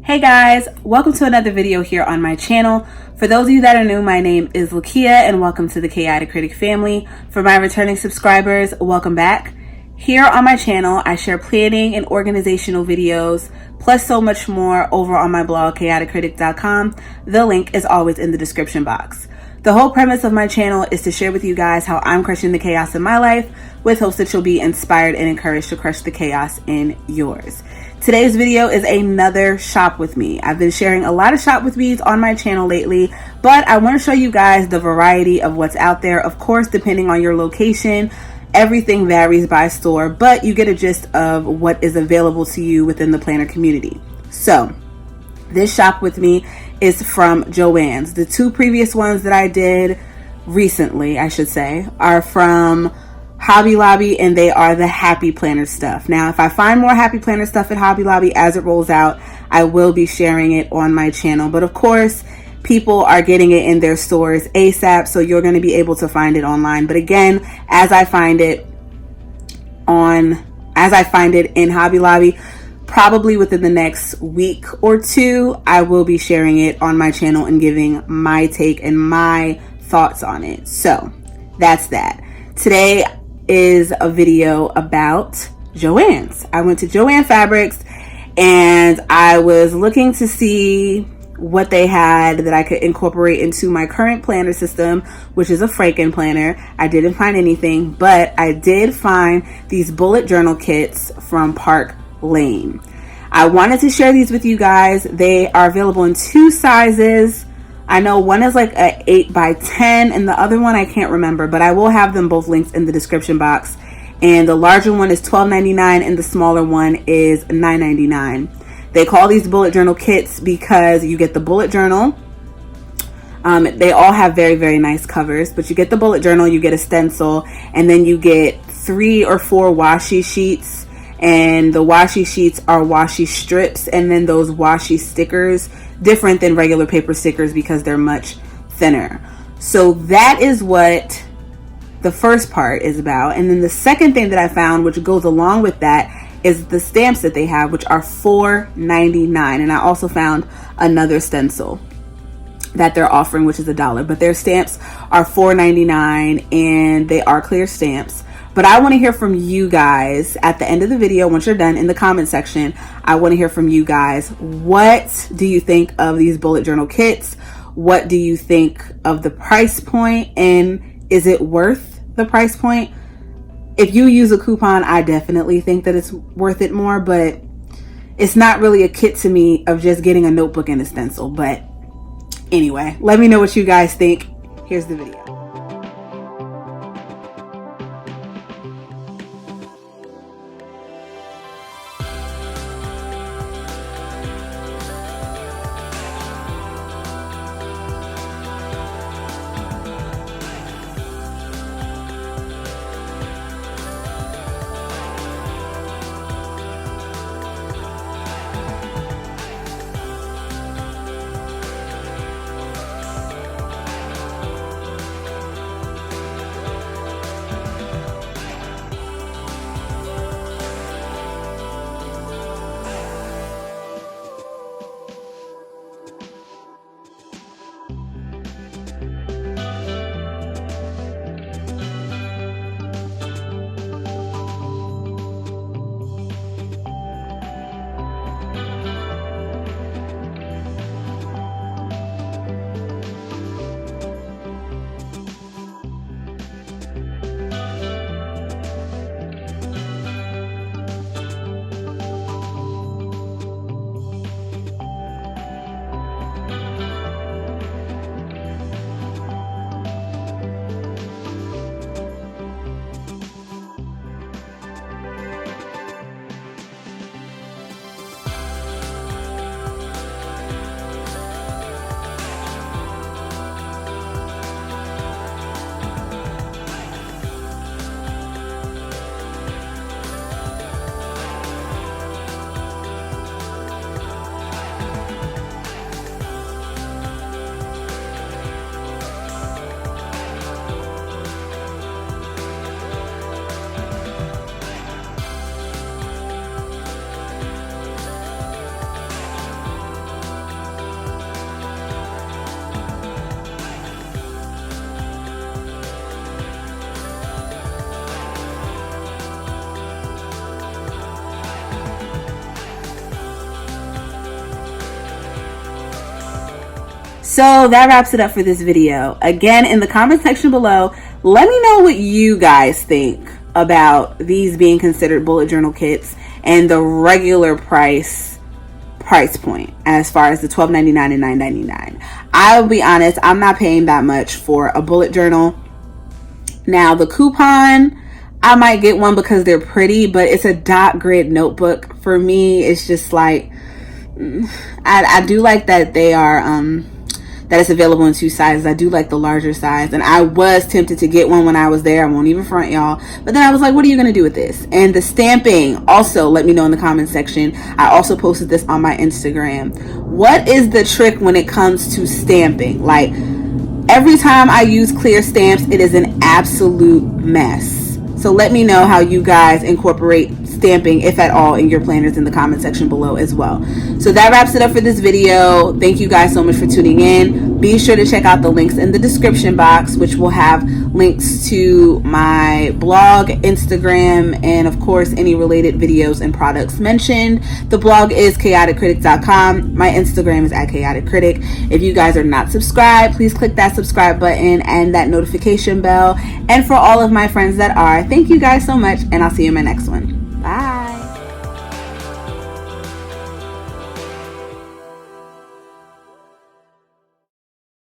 Hey guys, welcome to another video here on my channel. For those of you that are new, my name is Lakia and welcome to the Chaotic Critic family. For my returning subscribers, welcome back. Here on my channel, I share planning and organizational videos, plus so much more over on my blog, chaoticcritic.com. The link is always in the description box. The whole premise of my channel is to share with you guys how I'm crushing the chaos in my life with hopes that you'll be inspired and encouraged to crush the chaos in yours. Today's video is another shop with me. I've been sharing a lot of shop with me's on my channel lately, but I want to show you guys the variety of what's out there. Of course, depending on your location, everything varies by store, but you get a gist of what is available to you within the planner community. So this shop with me is from JoAnn's. The two previous ones that I did recently, I should say, are from Hobby Lobby, and they are the Happy Planner stuff. Now, if I find more Happy Planner stuff at Hobby Lobby as it rolls out, I will be sharing it on my channel. But of course, people are getting it in their stores ASAP, so you're going to be able to find it online. But again, as I find it in Hobby Lobby, probably within the next week or two, I will be sharing it on my channel and giving my take and my thoughts on it. So that's that. Today is a video about JoAnn's. I went to JoAnn Fabrics and I was looking to see what they had that I could incorporate into my current planner system, which is a Franken planner. I didn't find anything, but I did find these bullet journal kits from Park Lane. I wanted to share these with you guys. They are available in two sizes. I know one is like a 8x10 and the other one I can't remember, but I will have them both linked in the description box. And the larger one is $12.99 and the smaller one is $9.99. They call these bullet journal kits because you get the bullet journal. They all have very, very nice covers, but you get the bullet journal, you get a stencil, and then you get 3 or 4 washi sheets. And the washi sheets are washi strips, and then those washi stickers, different than regular paper stickers because they're much thinner. So that is what the first part is about. And then the second thing that I found, which goes along with that, is the stamps that they have, which are $4.99. And I also found another stencil that they're offering, which is $1, but their stamps are $4.99 and they are clear stamps. But I want to hear from you guys at the end of the video. Once you're done, in the comment section, I want to hear from you guys. What do you think of these bullet journal kits? What do you think of the price point? And is it worth the price point? If you use a coupon, I definitely think that it's worth it more, but it's not really a kit to me of just getting a notebook and a stencil. But anyway, let me know what you guys think. Here's the video. So that wraps it up for this video. Again, in the comment section below, let me know what you guys think about these being considered bullet journal kits and the regular price point as far as the $12.99 and $9.99. I'll be honest, I'm not paying that much for a bullet journal. Now the coupon, I might get one because they're pretty, but it's a dot grid notebook. For me, it's just like, I do like that they are that it's available in 2 sizes. I do like the larger size, and I was tempted to get one when I was there. I won't even front y'all, but then I was like, what are you gonna do with this? And the stamping, also let me know in the comment section. I also posted this on my Instagram. What is the trick when it comes to stamping? Like, every time I use clear stamps, it is an absolute mess. So let me know how you guys incorporate stamping, if at all, in your planners in the comment section below as well. So that wraps it up for this video. Thank you guys so much for tuning in. Be sure to check out the links in the description box, which will have links to my blog, Instagram, and of course any related videos and products mentioned. The blog is chaoticcritic.com. My Instagram is @chaoticcritic. If you guys are not subscribed, please click that subscribe button and that notification bell. And for all of my friends that are, thank you guys so much, and I'll see you in my next one. Bye.